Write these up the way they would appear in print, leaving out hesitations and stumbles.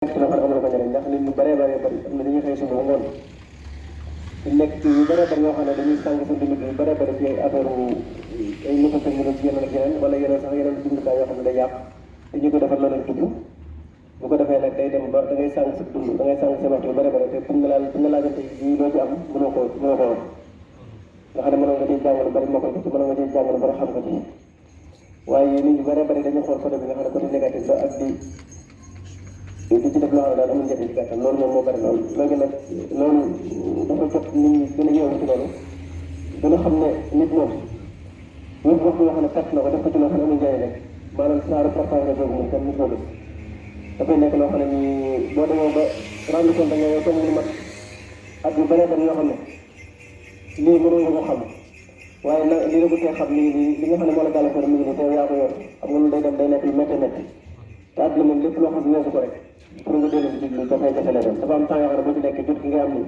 nekk loo xam ne amul ko njëriñ ndax nit ñu bëree bëree bëri am na dañuy xëy suba ba ngoon ñu nekk ci yu bëree bëri yoo xam ne dañuy sàng sa dund bi yu bëree bëri ci affaire ay nuko technologie ci yeneen ak yeneen wala yeneen sax yeneen jumtukaay yoo xam ne day yàq te ñu ko defar la leen tudd bu ko defee nag day dem ba da ngay sàng sa dund da ngay sàng sa waxtu yu bëree bëri te pour nga laajante yi loo ci am mënoo ko wax nga xam ne mënoo nga ciy jàng lu bëri moo ko ci mënoo nga ciy jàng lu bëri xam ko ci waaye nit ñu bëree bëri dañuy xool photo bi nga xam ne côté négatif la ak di ci def loo xam ne daal amul njëriñ ci gàttal loolu moom moo bëri loolu léegi nag loolu dafa jot nit ñi gën a yeewu ci loolu gën a xam ne nit moom wépp wax yoo xam ne perte na ko def ko ci loo xam ne amul njëriñ rek maanaam saaru partage boobu moom kenn nit ko gis dafay nekk loo xam ne nii boo demee ba rendre compte nga yow comme lu mat at yu bëree bëri yoo xam ne lii mënoo nga ko xam waaye na li nga ko tee xam li nga xam ne moo la gàllankoor mi ngi nii te yaa ko yor xam nga loolu day dem day nekk lu métti métti te àdduna moom lépp loo xam ne weesu ko rek pour nga dellu si diglu dafay jafe la dem dafa am temps yoo xam ne boo ci nekk jot gi nga am ni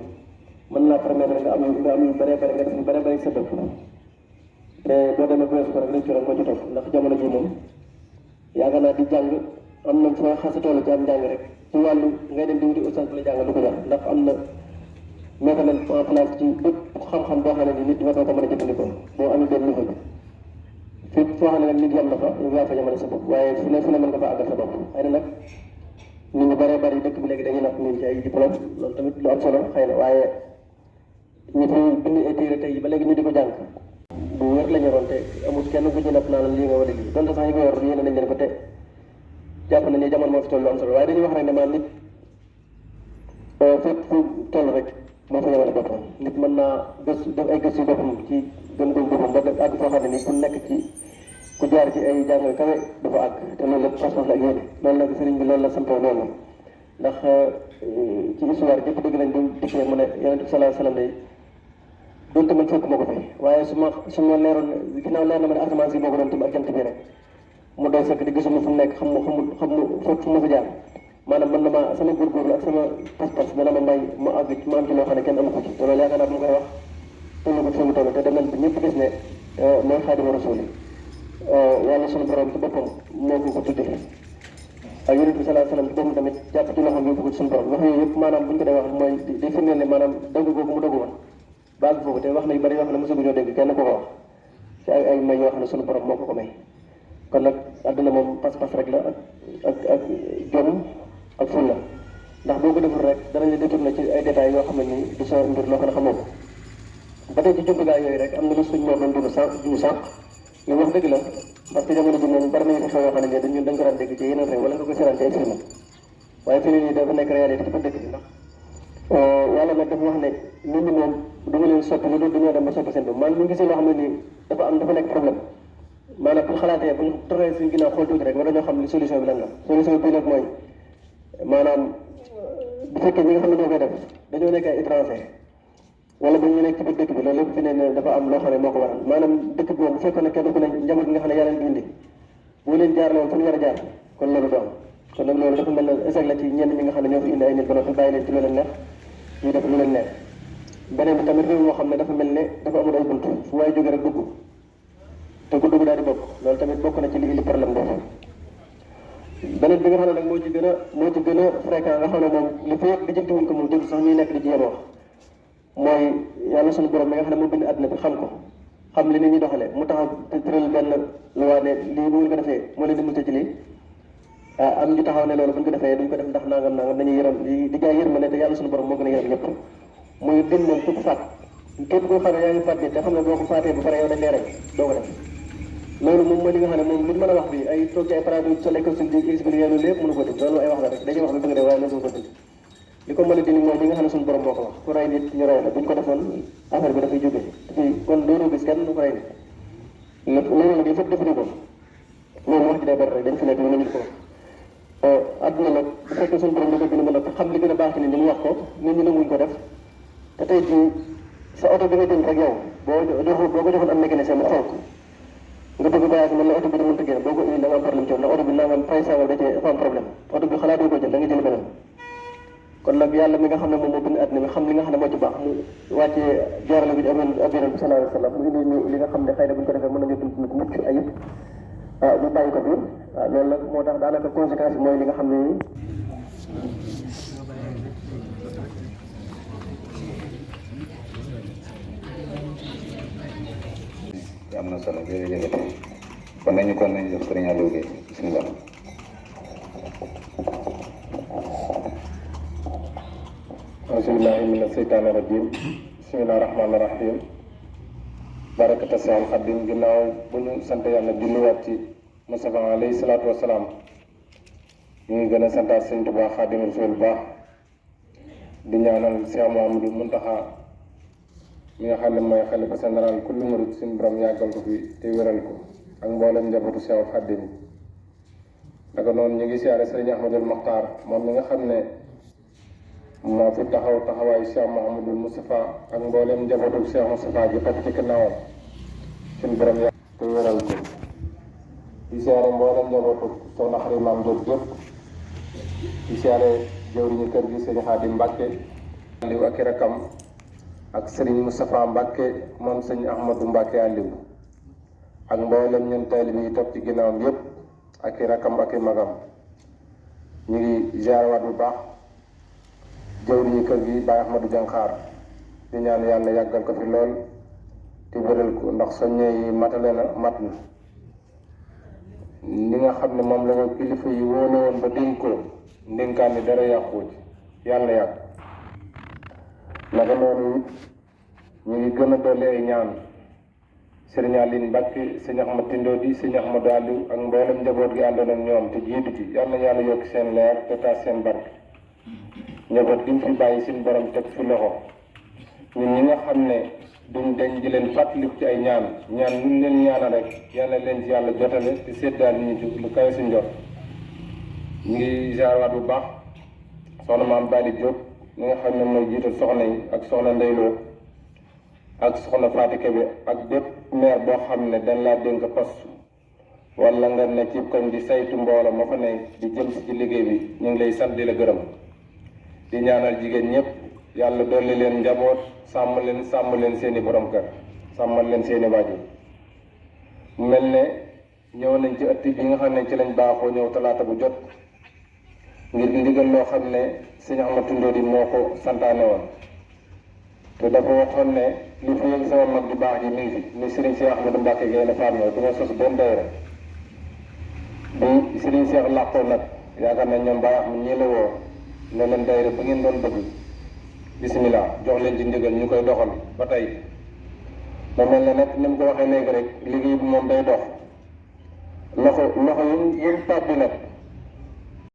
mën naa permettre nga am yu bëree bëri nga def yu bëree bëri sa dëkk te boo demee ba weesu ko rek rëccu rek moo ci topp ndax jamono ji moom yaakaar naa di jàng am na fu nga xasa toll ci am njàng rek ci wàllu ngay dem di wuti ustaas bu la jàng du ko jar ndax am na mettre leen en place ci bépp xam-xam boo xam ne ni nit dina ko mën a jëfandikoo boo amee benn niveau bi fépp foo xam ne nag nit yam na fa yow yaa fa yemale sa bopp waaye fu ne mën nga fa àggal sa bopp xëy na nag nit ñu bëree bëri dëkk bi léegi dañuy natt nit ci ay diplôme loolu tamit lu am solo xëy na waaye ñi fi bind ay téere tey ba léegi ñu di ko jàng bu wér la ñu yoroon te amul kenn ku ci natt naa la lii nga war a lii donte sax yi ko yor yéene nañ leen ko te jàpp nañ ne jamono moo fi toll lu am solo waaye dañuy wax rek ne nit fépp fu toll rek moo fa yemale boppam nit mën naa gëstu def ay gëstu boppam ci gëm-gëm boppam ba àgg foo xam ne nii ku nekk ci ku jaar ci ay jàngal kawe dafa àgg te loolu lépp pas-pas la ak yéene loolu nag sëriñ bi loolu la sampoo noonu ndax ci histoire jëpp dëgg nañ duñ dikkee mu ne yonent bi sallallahu alayhi wasallam day donte man fekk ma ko fi waaye su ma leeroon ginnaaw leer na ma ne asamaan si moo ko doon tim ak jant bi rek mu doy sëkk di gisuma fu mu nekk xam fu ma fa jaar maanaam mën na ma sama góorgóorlu ak sama pas-pas dana ma may ma àgg ma am ci loo xam ne kenn amu ko ci te loolu yaakaar naa bu ma koy wax tollu ko fi mu toll te dem nañ bi ñëpp gis ne mooy Xaadimu Rasuul yàlla sunu borom ci boppam moo ko tuddee ak yonent bi sallallahu alayhi wasallam ci boppam tamit jàpp ci loxoom yóbbu ko ci sunu borom wax yooyu yëpp maanaam bu ñu ko dee wax mooy di firndeel ne maanaam dëgg googu mu dëggu woon baag foofu te wax na yu bëri yoo xam ne mosuñu ñoo dégg kenn ko wax ci ay may yoo xam ne sunu borom moo ko may kon nag àdduna moom pas-pas rek la ak jom ak fulla ndax boo ko deful rek danañ la détourné ci ay détails yoo xam ne nii du sa mbir loo xam ne xamoo ko ba tey ci jumtukaay yooyu rek am na lu suñ moo doon dund sànq li wax dëgg la parce que jamono bi moom bari nañu xew yoo xam ne nii dañ ko daan dégg ci yeneen réew wala nga ko seetaan ci ay film waaye fi nii dafa nekk réalité ci ba dëkk bi ndax yàlla nag dafa wax ne nit ñi moom du nga leen soppi lu dul dañoo dem ba soppi seen bopp maanaam bu ñu gisee loo xam ne nii dafa nekk problème maanaam pour xalaatee bu ñu toxee suñu ginnaaw xool tuuti rek war nañoo xam ne solution bi lan la solution bi nag mooy maanaam bu fekkee ñi nga xam ne ñoo koy def dañoo nekk ay étranger wala ba ñu nekk ci biir dëkk bi loolu lépp fi ne dafa am loo xam ne moo ko waral maanaam dëkk bi moom bu fekkoon ne kenn ku ne njaboot gi nga xam ne yàlla leen indi boo leen jaar loolu fu ñu war a jaar kon loolu du am kon nag loolu dafa mel ne échec la ci ñenn ñi nga xam ne ñoo fi indi ay nit ba noppi bàyyi leen ci lu leen neex ñuy def lu leen neex beneen bi tamit réew moo xam ne dafa mel ne dafa amul ay bunt fu waaye jóge rek dugg te ku dugg daal di bokk loolu tamit bokk na ci li indi problème boobu beneen bi nga xam ne nag moo ci gën a fréquent nga xam ne moom li fi yëpp lijjanti wuñ ko moom jël sax ñuy nekk di jéem wax mooy yàlla sunu borom mi nga xam ne moo bind àdduna bi xam ko xam li nit ñi doxale mu taxaw te tëral benn luwaa ne lii bu ngeen ko defee moo leen di mucc ci lii am ñu taxaw ne loolu bu ñu ko defee duñ ko def ndax nangam dañuy yërëm di jaay yërmande te yàlla sunu borom moo gën a yërëm ñëpp muy din moom képp faat képp koo xam ne yaa ngi faat nit te xam ne boo ko faatee bu pare yow dañ lay rey doo ko def loolu moom mooy li nga xam ne moom li mën a wax bi ay toog ci ay parados sa lekk suñ di expliqué loolu lépp mënu ko dindi loolu ay wax la rek dañuy wax bi bëgg de waaye loolu ko dindi li ko mën a dindi mooy li nga xam ne suñu borom moo ko wax ku rey nit ñu rey la buñ ko defoon affaire bi dafay jógee dafay kon loolu gis kenn du ko rey nit loolu nag il faut defuñu ko loolu wax ji day bari rek dañ fi nekk ñu ko adduna nag bu fekkee suñu borom da ko bind mën a xam li gën a baax ci nit ñi mu wax ko nit ñi nanguñ ko def te tey jii sa oto bi nga jënd rek yow boo ko joxoon am mécanicien mu xool ko nga bëgg voyage mën la oto bi da mënta génn boo ko indi da nga am problème ci na oto bi nangam fay sangam da cee dafa am problème oto bi xalaatoo ko jël da nga jël beneen kon nag yàlla mi nga xam ne moom moo bind àddina bi xam li nga xam ne moo ci baax mu wàccee jaarale bi ab yonent bi sallallahu alayhi wa sallam mu indi ñu li nga xam ne xëy na bu ñu ko defee mën nañu dund nit mucc ayib ñu bàyyi ko fi waaw loolu nag moo tax daanaka conséquence bi mooy li nga xam ne am na solo jërëjëf kon nañu jox Serigne Aliou Gueye bismillah. Auzubillahi mina seytaani rajim bismillahi rahmaani rahim barakata Seexul Xadim ginnaaw bu ñu sant yàlla julliwaat ci Mustafa alayhi salaatu wasalaam ñu ngi gën a santaat Sëñ Tuubaa Xaadimu Rasuul baax di ñaanal Cheikh Mouhamadou Mountakha mi nga xam ne mooy xalifa général kullu murid suñu borom yàggal ko fi te wéral ko ak mboolem njabootu Seexul Xadim naka noonu ñu ngi siyaare Sëriñ Ahmadul Mokhtar moom mi nga xam ne moo fi taxawaayu Cheikh Mouhamadul Moustapha ak mboolem njabootu Cheikh Moustapha ji topp ci gannaawam suñu borom yàgg te wéral ko di siyaare mboolem njabootu soxna Xari Maam Jóob gépp di siyaare jëwriñu kër gi Sëriñ Xaadim Mbàkke Aliou ak i rakam ak Sëriñ Moustapha Mbàkke moom Sëriñ Ahmadou Mbàkke Aliou ak mboolem ñun taalibe yi topp ci ginnaawam yépp ak i rakam ak i magam ñu ngi ziarewaat bu baax jëwriñu kër gi Baye Ahmadou Diankhaar di ñaan yàlla yàggal ko fi lool te wéral ko ndax soññee yi matale na mat na li nga xam ne moom la ko kilifa yi wóole woon ba dénk ko ndénkaan ni dara yàqu ci yàlla yàgg naka noonu it ñu ngi gën a dolli ay ñaan Sëriñ Aline Mbàkke Sëriñ Ahmad Tindodi Sëriñ Ahmadou Aliou ak mboolem njaboot gi àndoon ak ñoom te jiitu ci yàlla na yàlla yokk seen leer te taas seen barke njaboot gi mu fi bàyyi seen borom teg fi loxo ñun ñi nga xam ne duñ dañ di leen fàttaliku ci ay ñaan ñu leen ñaanal rek yàlla leen ci yàlla jotale te seddaal ñu ci lu kawe si njot ñu ngi ziarwaat bu baax soxna Maam Bali Diop ñi nga xam ne mooy jiital soxna yi ak soxna Ndeyloo ak soxna Fatou Kébé ak bépp maire boo xam ne dañ laa dénk poste wala nga ne ci koñ di saytu mbooloo ma fa ne di jëm si ci liggéey bi ñu ngi lay sant di la gërëm di ñaanal jigéen ñëpp yàlla dolli leen njaboot sàmm leen seeni borom kër sàmmal leen seeni waajur mu mel ne ñëw nañ ci ëtt bi nga xam ne ci lañ baaxoo ñëw talaata bu jot ngir ndigal loo xam ne Sëñ Ahmad Tindodi moo ko santaane woon te dafa waxoon ne li fi yëg sama mag di baax ji mi ngi fi ni Sëriñ Cheikh Ahmadou Mbacke Gaïndé Fatma du ma sos benn dayra bi Sëriñ Cheikh làqoo nag yaakaar nañ ñoom bàyyi am ñii la woo ne leen dayra ba ngeen doon bëgg bisimilah jox leen ci ndigal ñu koy doxal ba tey mu mel ne nag ni mu ko waxee léegi rek liggéey bi moom day dox loxo yi tàbbi nag